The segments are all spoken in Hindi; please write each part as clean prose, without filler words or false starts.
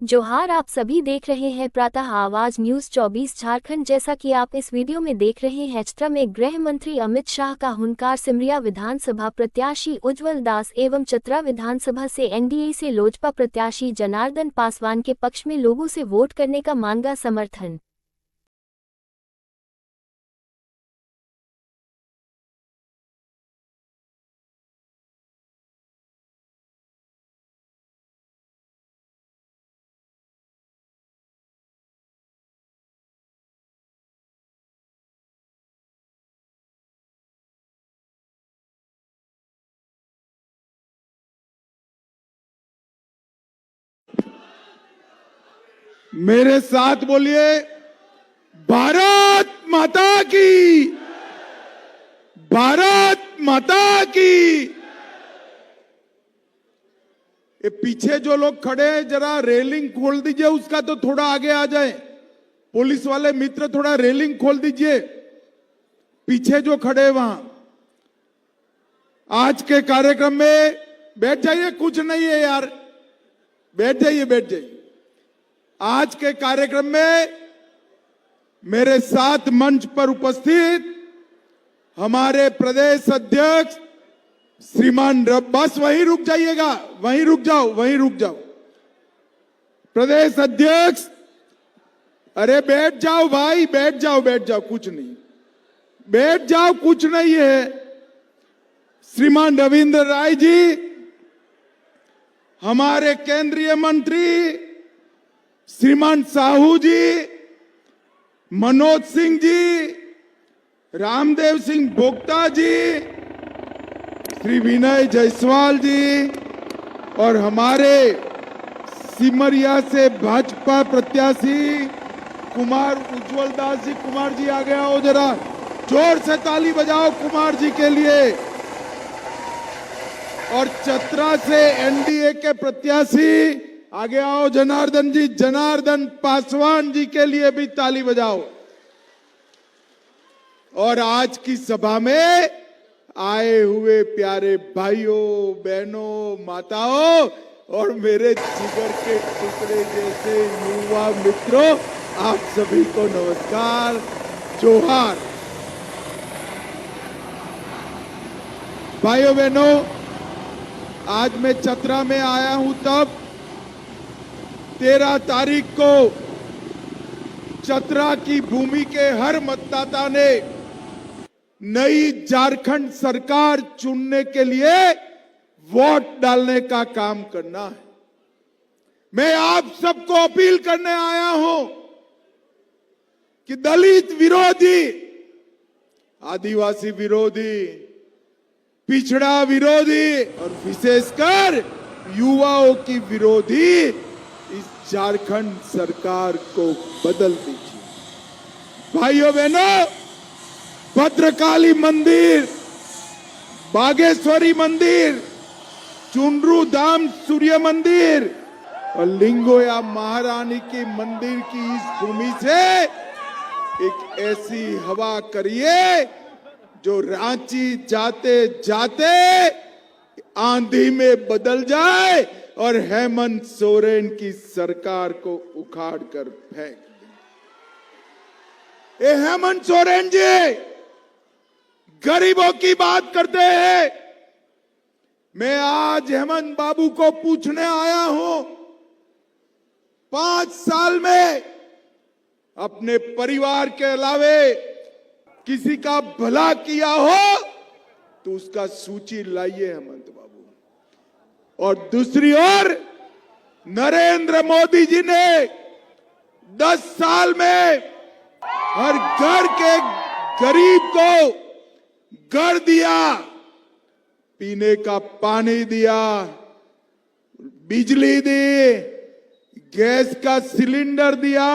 जोहार, आप सभी देख रहे हैं प्रातः आवाज न्यूज 24 झारखंड। जैसा कि आप इस वीडियो में देख रहे हैं, चतरा में गृह मंत्री अमित शाह का हुंकार सिमरिया विधानसभा प्रत्याशी उज्जवल दास एवं चतरा विधानसभा से एनडीए से लोजपा प्रत्याशी जनार्दन पासवान के पक्ष में लोगों से वोट करने का मांगा समर्थन। मेरे साथ बोलिए, भारत माता की, भारत माता की। ये पीछे जो लोग खड़े हैं, जरा रेलिंग खोल दीजिए उसका, तो थोड़ा आगे आ जाए। पुलिस वाले मित्र, थोड़ा रेलिंग खोल दीजिए, पीछे जो खड़े हैं वहां। आज के कार्यक्रम में बैठ जाइए, कुछ नहीं है यार, बैठ जाइए, बैठ जाइए। आज के कार्यक्रम में मेरे साथ मंच पर उपस्थित हमारे प्रदेश अध्यक्ष श्रीमान बस वहीं रुक जाइएगा, वहीं रुक जाओ, वहीं रुक जाओ। प्रदेश अध्यक्ष, अरे बैठ जाओ भाई, बैठ जाओ, बैठ जाओ, कुछ नहीं, बैठ जाओ, कुछ नहीं है। श्रीमान रविंद्र राय जी, हमारे केंद्रीय मंत्री श्रीमान साहू जी, मनोज सिंह जी, रामदेव सिंह भोक्ता जी, श्री विनय जायसवाल जी, और हमारे सिमरिया से भाजपा प्रत्याशी कुमार उज्जवल दास जी। कुमार जी आगे आओ, जरा जोर से ताली बजाओ कुमार जी के लिए। और चतरा से एनडीए के प्रत्याशी आगे आओ, जनार्दन जी, जनार्दन पासवान जी के लिए भी ताली बजाओ। और आज की सभा में आए हुए प्यारे भाइयों, बहनों, माताओं और मेरे जिगर के टुकड़े जैसे युवा मित्रों, आप सभी को नमस्कार, जोहार। भाइयों बहनों, आज मैं चतरा में आया हूं तब 13 तारीख को चतरा की भूमि के हर मतदाता ने नई झारखंड सरकार चुनने के लिए वोट डालने का काम करना है। मैं आप सबको अपील करने आया हूं कि दलित विरोधी, आदिवासी विरोधी, पिछड़ा विरोधी और विशेषकर युवाओं की विरोधी इस झारखंड सरकार को बदल दीजिए। भाइयों बहनों, भद्रकाली मंदिर, बागेश्वरी मंदिर, चुनरू धाम सूर्य मंदिर और लिंगोया महारानी की मंदिर की इस भूमि से एक ऐसी हवा करिए जो रांची जाते जाते आंधी में बदल जाए और हेमंत सोरेन की सरकार को उखाड़ कर फेंक दे। ये हेमंत सोरेन जी गरीबों की बात करते हैं। मैं आज हेमंत बाबू को पूछने आया हूं, 5 साल में अपने परिवार के अलावे किसी का भला किया हो तो उसका सूची लाइए हेमंत बाबू। और दूसरी ओर नरेंद्र मोदी जी ने 10 साल में हर घर के गरीब को घर दिया, पीने का पानी दिया, बिजली दी, गैस का सिलेंडर दिया,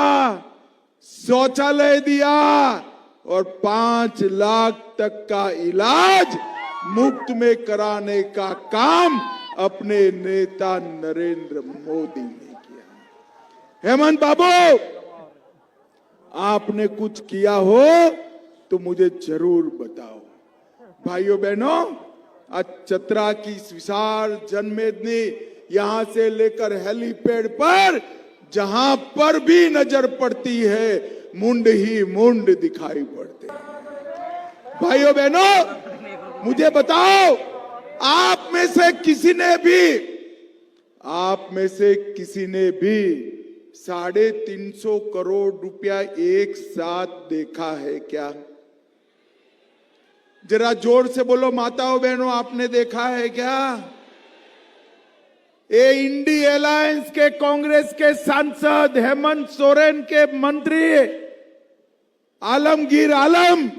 शौचालय दिया और 5 लाख तक का इलाज मुफ्त में कराने का काम अपने नेता नरेंद्र मोदी ने किया। हेमंत बाबू, आपने कुछ किया हो तो मुझे जरूर बताओ। भाइयों बहनों, आज चतरा की इस विशाल जनमेदनी, यहां से लेकर हेलीपैड पर जहां पर भी नजर पड़ती है मुंड ही मुंड दिखाई पड़ते हैं। भाइयों बहनों, मुझे बताओ, आप में से किसी ने भी 350 करोड़ रुपया एक साथ देखा है क्या? जरा जोर से बोलो माताओं बहनों, आपने देखा है क्या? ये इंडी अलायंस के कांग्रेस के सांसद हेमंत सोरेन के मंत्री आलमगीर आलम,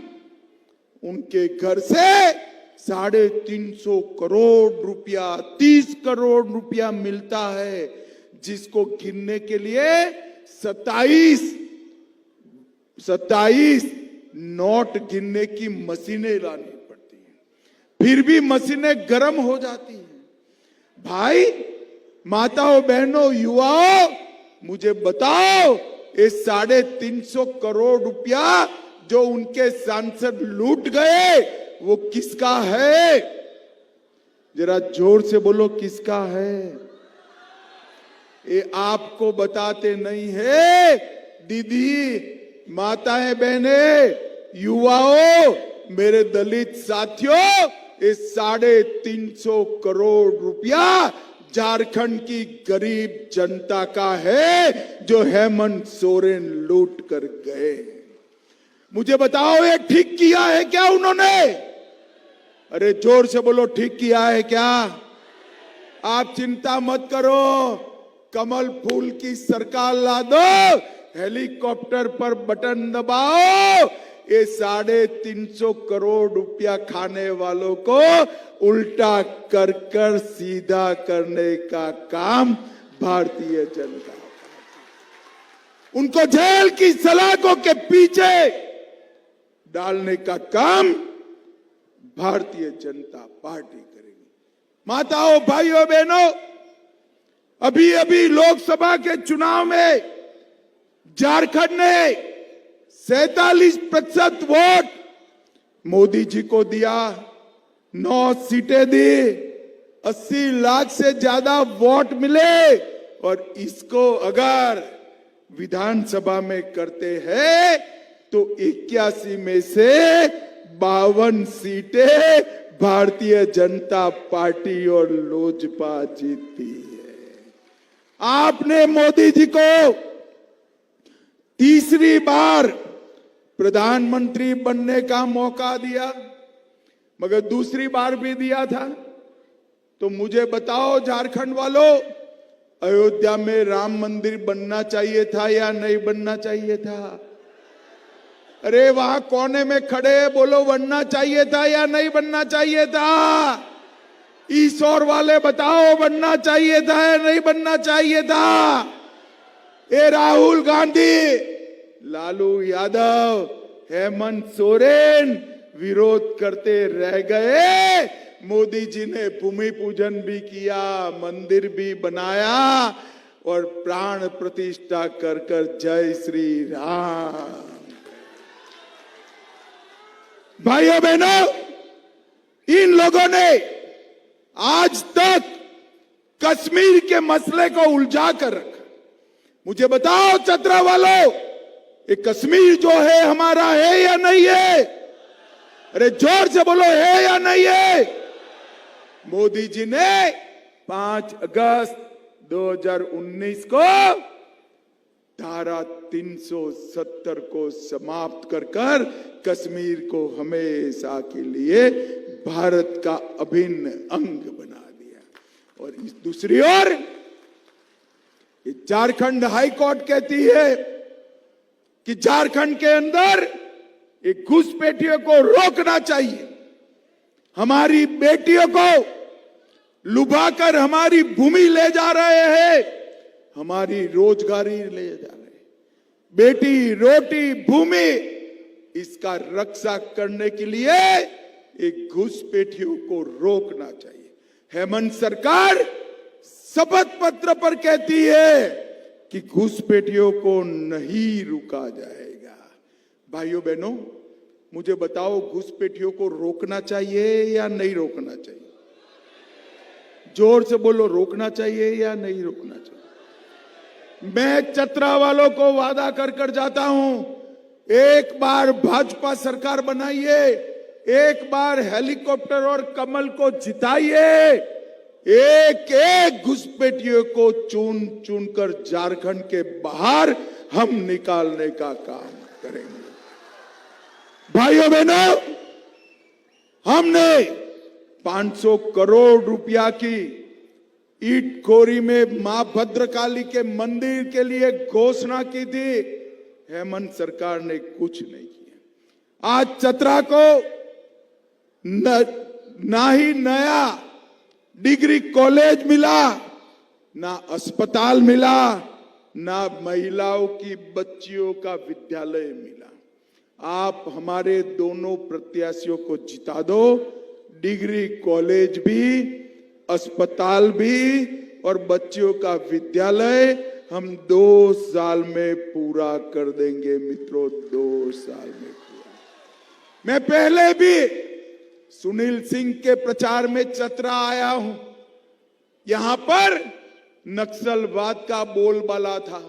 उनके घर से 350 करोड़ रुपया, 30 करोड़ रुपया मिलता है, जिसको गिनने के लिए 27 नोट गिनने की मशीनें लानी पड़ती हैं, फिर भी मशीनें गर्म हो जाती हैं। भाई, माताओं बहनों, युवाओं, मुझे बताओ, ये 350 करोड़ रुपया जो उनके सांसद लूट गए, वो किसका है? जरा जोर से बोलो, किसका है? ये आपको बताते नहीं है। दीदी, माताएं, बहनें, युवाओं, मेरे दलित साथियों, ये 350 करोड़ रुपया झारखंड की गरीब जनता का है, जो हेमंत सोरेन लूट कर गए। मुझे बताओ, ये ठीक किया है क्या उन्होंने? अरे जोर से बोलो, ठीक किया है क्या? आप चिंता मत करो, कमल फूल की सरकार ला दो, हेलीकॉप्टर पर बटन दबाओ, ये 350 करोड़ रुपया खाने वालों को उल्टा कर कर सीधा करने का काम भारतीय जनता, उनको जेल की सलाखों के पीछे डालने का काम भारतीय जनता पार्टी करेगी। माताओं, भाइयों, बहनों, अभी अभी लोकसभा के चुनाव में झारखंड ने 47% वोट मोदी जी को दिया, 9 सीटें दी, 80 लाख से ज्यादा वोट मिले, और इसको अगर विधानसभा में करते हैं तो 81 में से 52 सीटें भारतीय जनता पार्टी और लोजपा जीतती है। आपने मोदी जी को तीसरी बार प्रधानमंत्री बनने का मौका दिया, मगर दूसरी बार भी दिया था। तो मुझे बताओ झारखंड वालों, अयोध्या में राम मंदिर बनना चाहिए था या नहीं बनना चाहिए था? अरे वहां कोने में खड़े बोलो, बनना चाहिए था या नहीं बनना चाहिए था? ईश्वर वाले बताओ, बनना चाहिए था या नहीं बनना चाहिए था? ये राहुल गांधी, लालू यादव, हेमंत सोरेन विरोध करते रह गए। मोदी जी ने भूमि पूजन भी किया, मंदिर भी बनाया, और प्राण प्रतिष्ठा कर कर जय श्री राम। भाइयों बहनों, इन लोगों ने आज तक कश्मीर के मसले को उलझा कर रखा। मुझे बताओ चतरा वालों, ये कश्मीर जो है हमारा है या नहीं है? अरे जोर से बोलो, है या नहीं है? मोदी जी ने 5 अगस्त 2019 को धारा 370 को समाप्त कर कर कश्मीर को हमेशा के लिए भारत का अभिन्न अंग बना दिया। और इस दूसरी ओर झारखंड हाई कोर्ट कहती है कि झारखंड के अंदर एक घुसपैठियों को रोकना चाहिए। हमारी बेटियों को लुभाकर हमारी भूमि ले जा रहे हैं, हमारी रोजगारी ले जा रहे हैं। बेटी रोटी भूमि, इसका रक्षा करने के लिए एक घुसपैठियों को रोकना चाहिए। हेमंत सरकार शपथ पत्र पर कहती है कि घुसपैठियों को नहीं रुका जाएगा। भाइयों बहनों, मुझे बताओ, घुसपैठियों को रोकना चाहिए या नहीं रोकना चाहिए? जोर से बोलो, रोकना चाहिए या नहीं रोकना चाहिए? मैं चतरा वालों को वादा कर जाता हूं, एक बार भाजपा सरकार बनाइए, एक बार हेलीकॉप्टर और कमल को जिताइए, एक एक घुसपैठियों को चुन चुन कर झारखंड के बाहर हम निकालने का काम करेंगे। भाइयों बहनों, हमने 500 करोड़ रुपया की ईट खोरी में मां भद्रकाली के मंदिर के लिए घोषणा की थी, हेमंत सरकार ने कुछ नहीं किया। आज चतरा को ना ही नया डिग्री कॉलेज मिला, ना अस्पताल मिला, ना महिलाओं की बच्चियों का विद्यालय मिला। आप हमारे दोनों प्रत्याशियों को जिता दो, डिग्री कॉलेज भी, अस्पताल भी और बच्चियों का विद्यालय हम 2 साल में पूरा कर देंगे मित्रों, 2 साल में पूरा। मैं पहले भी सुनील सिंह के प्रचार में चतरा आया हूं, यहां पर नक्सलवाद का बोलबाला था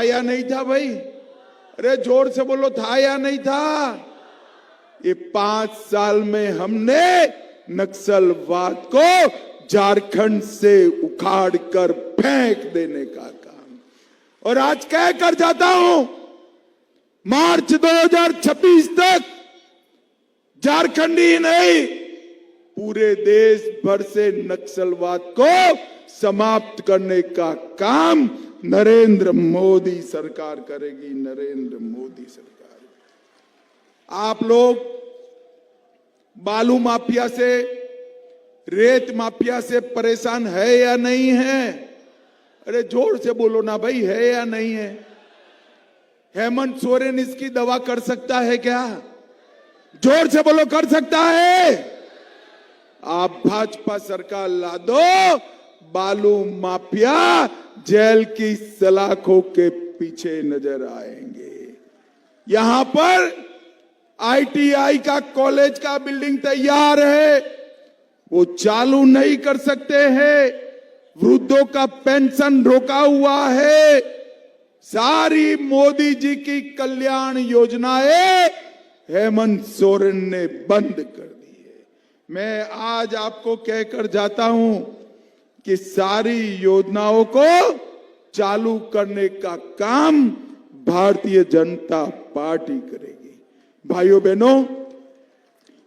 या नहीं था भाई? अरे जोर से बोलो, था या नहीं था? ये 5 साल में हमने नक्सलवाद को झारखंड से उखाड़ कर फेंक देने का काम, और आज कह कर जाता हूं, मार्च 2026 तक झारखंड ही नहीं पूरे देश भर से नक्सलवाद को समाप्त करने का काम नरेंद्र मोदी सरकार करेगी, नरेंद्र मोदी सरकार। आप लोग बालू माफिया से, रेत माफिया से परेशान है या नहीं है? अरे जोर से बोलो ना भाई, है या नहीं है? हेमंत सोरेन इसकी दवा कर सकता है क्या? जोर से बोलो, कर सकता है? आप भाजपा सरकार ला दो, बालू माफिया जेल की सलाखों के पीछे नजर आएंगे। यहां पर ITI का कॉलेज का बिल्डिंग तैयार है, वो चालू नहीं कर सकते हैं, वृद्धों का पेंशन रोका हुआ है, सारी मोदी जी की कल्याण योजनाएं हेमंत सोरेन ने बंद कर दी है। मैं आज आपको कहकर जाता हूं कि सारी योजनाओं को चालू करने का काम भारतीय जनता पार्टी करेगी। भाइयों बहनों,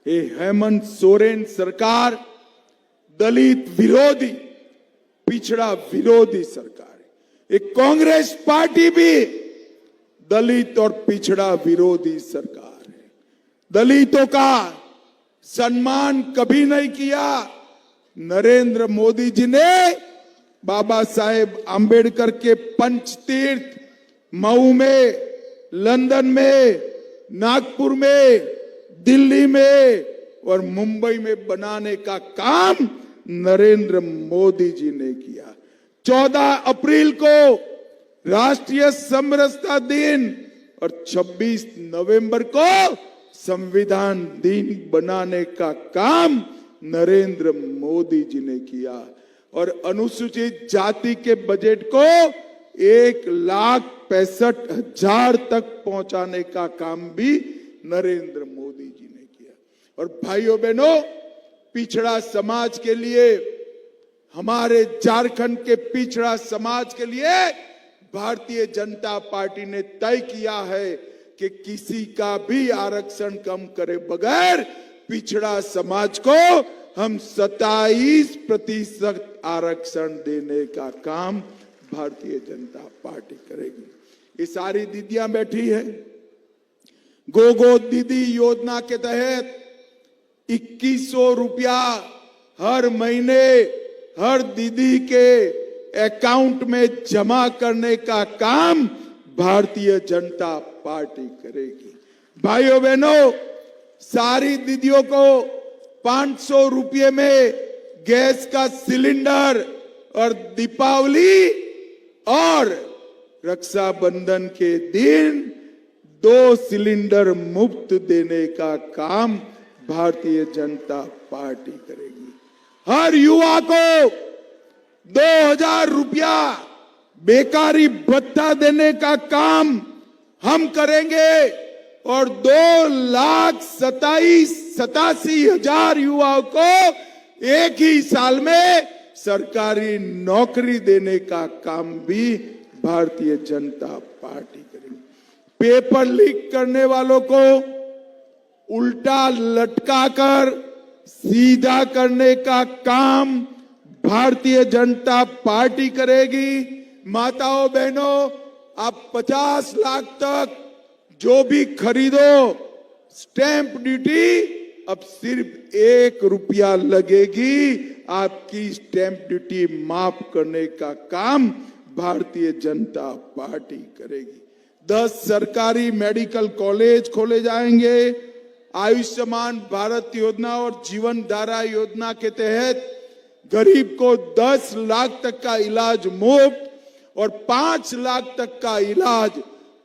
ये हेमंत सोरेन सरकार दलित विरोधी, पिछड़ा विरोधी सरकार है। ये कांग्रेस पार्टी भी दलित और पिछड़ा विरोधी सरकार है। दलितों का सम्मान कभी नहीं किया। नरेंद्र मोदी जी ने बाबा साहेब आंबेडकर के पंचतीर्थ मऊ में, लंदन में, नागपुर में, दिल्ली में और मुंबई में बनाने का काम नरेंद्र मोदी जी ने किया। 14 अप्रैल को राष्ट्रीय समरसता दिन और 26 नवंबर को संविधान दिन बनाने का काम नरेंद्र मोदी जी ने किया। और अनुसूचित जाति के बजट को 1,65,000 तक पहुंचाने का काम भी नरेंद्र मोदी जी ने किया। और भाइयों बहनों, पिछड़ा समाज के लिए, हमारे झारखंड के पिछड़ा समाज के लिए भारतीय जनता पार्टी ने तय किया है कि किसी का भी आरक्षण कम करे बगैर पिछड़ा समाज को हम 27% आरक्षण देने का काम भारतीय जनता पार्टी करेगी। ये सारी दीदियां बैठी है। गोगो दीदी योजना के तहत 2100 रुपया हर महीने हर दीदी के अकाउंट में जमा करने का काम भारतीय जनता पार्टी करेगी। भाइयों बहनों, सारी दीदियों को 500 रुपये में गैस का सिलेंडर और दीपावली और रक्षाबंधन के दिन 2 सिलेंडर मुफ्त देने का काम भारतीय जनता पार्टी करेगी। हर युवा को 2000 रुपया बेकारी भत्ता देने का काम हम करेंगे और 2,87,000 युवाओं को एक ही साल में सरकारी नौकरी देने का काम भी भारतीय जनता पार्टी करेगी। पेपर लीक करने वालों को उल्टा लटकाकर सीधा करने का काम भारतीय जनता पार्टी करेगी। माताओं बहनों, आप 50 लाख तक जो भी खरीदो, स्टैंप ड्यूटी अब सिर्फ 1 रुपया लगेगी। आपकी स्टैंप ड्यूटी माफ करने का काम भारतीय जनता पार्टी करेगी। 10 सरकारी मेडिकल कॉलेज खोले जाएंगे। आयुष्मान भारत योजना और जीवन धारा योजना के तहत गरीब को 10 लाख तक का इलाज मुफ्त और 5 लाख तक का इलाज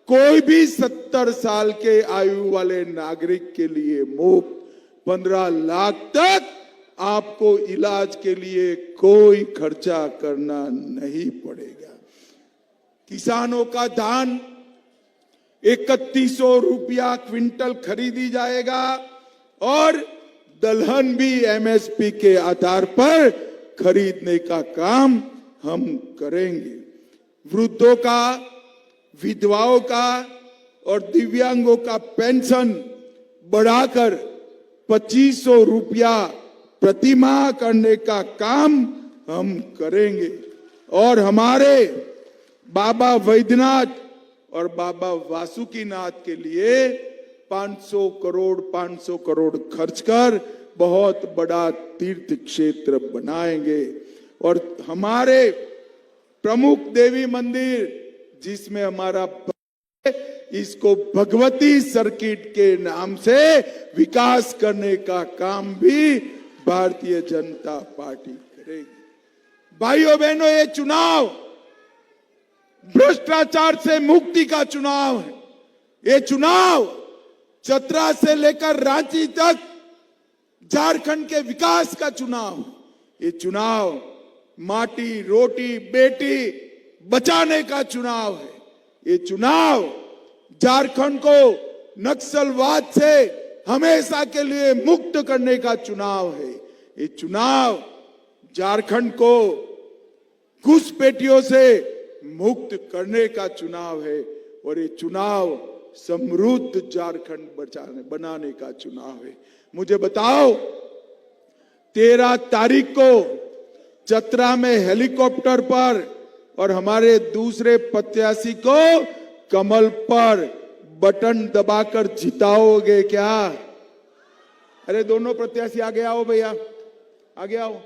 कोई भी 70 साल के आयु वाले नागरिक के लिए मुफ्त। 15 लाख तक आपको इलाज के लिए कोई खर्चा करना नहीं पड़ेगा। किसानों का धान 3100 रुपया क्विंटल खरीदी जाएगा और दलहन भी एमएसपी के आधार पर खरीदने का काम हम करेंगे। वृद्धों का, विधवाओं का और दिव्यांगों का पेंशन बढ़ाकर 2500 रुपया प्रति माह करने का काम हम करेंगे और हमारे बाबा वैद्यनाथ और बाबा वासुकीनाथ के लिए 500 करोड़ खर्च कर बहुत बड़ा तीर्थ क्षेत्र बनाएंगे और हमारे प्रमुख देवी मंदिर जिसमें हमारा इसको भगवती सर्किट के नाम से विकास करने का काम भी भारतीय जनता पार्टी करेगी। भाइयों बहनों, ये चुनाव भ्रष्टाचार से मुक्ति का चुनाव है। ये चुनाव चतरा से लेकर रांची तक झारखंड के विकास का चुनाव। ये चुनाव माटी रोटी बेटी बचाने का चुनाव है। ये चुनाव झारखंड को नक्सलवाद से हमेशा के लिए मुक्त करने का चुनाव है। ये चुनाव झारखंड को घुसपैठियों से मुक्त करने का चुनाव है और ये चुनाव समृद्ध झारखंड बनाने का चुनाव है। मुझे बताओ, 13 तारीख को चतरा में हेलीकॉप्टर पर और हमारे दूसरे प्रत्याशी को कमल पर बटन दबाकर जिताओगे क्या? अरे दोनों प्रत्याशी आगे आओ भैया, आगे आओ।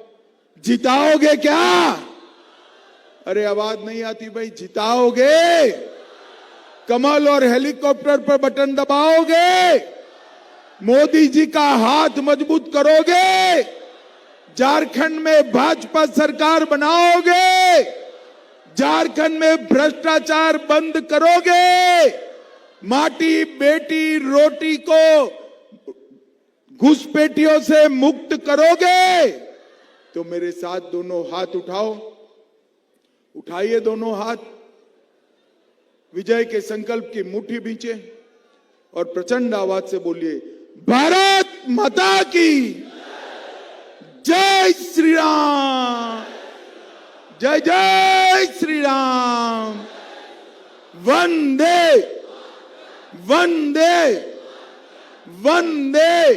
जिताओगे क्या? अरे आवाज नहीं आती भाई। जिताओगे? कमल और हेलीकॉप्टर पर बटन दबाओगे? मोदी जी का हाथ मजबूत करोगे? झारखंड में भाजपा सरकार बनाओगे? झारखंड में भ्रष्टाचार बंद करोगे? माटी बेटी रोटी को घुसपैठियों से मुक्त करोगे? तो मेरे साथ दोनों हाथ उठाओ, उठाइए दोनों हाथ, विजय के संकल्प की मुट्ठी भींचे और प्रचंड आवाज से बोलिए, भारत माता की जय श्री राम, जय जय श्री राम, वंदे वंदे वंदे।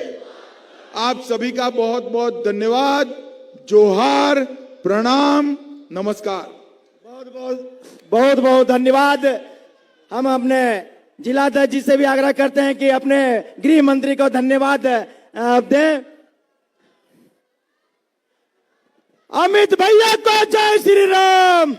आप सभी का बहुत बहुत धन्यवाद। जोहार, प्रणाम, नमस्कार। बहुत बहुत धन्यवाद। हम अपने जिलाध्यक्ष जी से भी आग्रह करते हैं कि अपने गृह मंत्री को धन्यवाद दें। अमित भैया को जय श्री राम।